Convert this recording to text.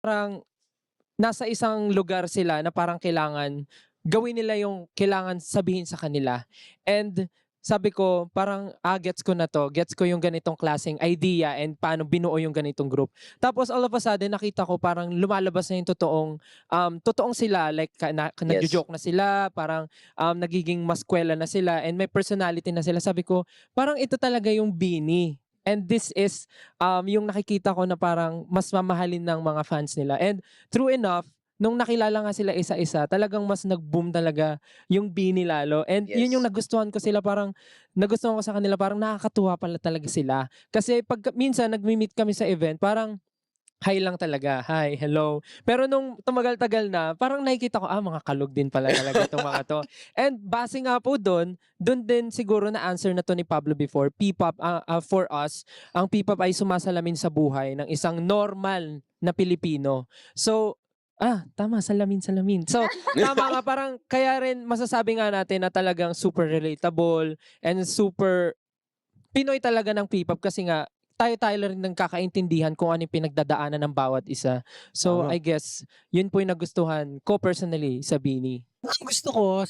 parang nasa isang lugar sila na parang kailangan gawin nila yung kailangan sabihin sa kanila. And sabi ko parang, gets ko na 'to, gets ko yung ganitong klaseng idea and paano binuo yung ganitong group. Tapos all of a sudden nakita ko parang lumalabas na yung totoong sila like Yes. nagjo-joke na sila, parang, nagiging maskwela na sila and may personality na sila. Sabi ko, parang ito talaga yung BINI. And this is, yung nakikita ko na parang mas mamahalin ng mga fans nila. And true enough, nung nakilala nga sila isa-isa, talagang mas nag-boom talaga yung BINI lalo. And yun yung Yes. nagustuhan ko sila, parang nagustuhan ko sa kanila, parang nakakatuwa pala talaga sila. Kasi pag minsan nagmi-meet kami sa event, parang hi lang talaga, hi, hello. Pero nung tumagal-tagal na, parang nakikita ko, mga kalog din pala talaga 'tong mga 'to. And base nga po dun din siguro na-answer na 'to ni Pablo before, P-pop, for us, ang P-pop ay sumasalamin sa buhay ng isang normal na Pilipino. So, tama, salamin-salamin. So, tama nga, parang kaya rin masasabi nga natin na talagang super relatable and super Pinoy talaga ng P-pop kasi nga tayo-tayo rin nagkakaintindihan kung ano yung pinagdadaanan ng bawat isa. So, Tama. I guess yun po yung nagustuhan ko personally sa BINI. Ang gusto ko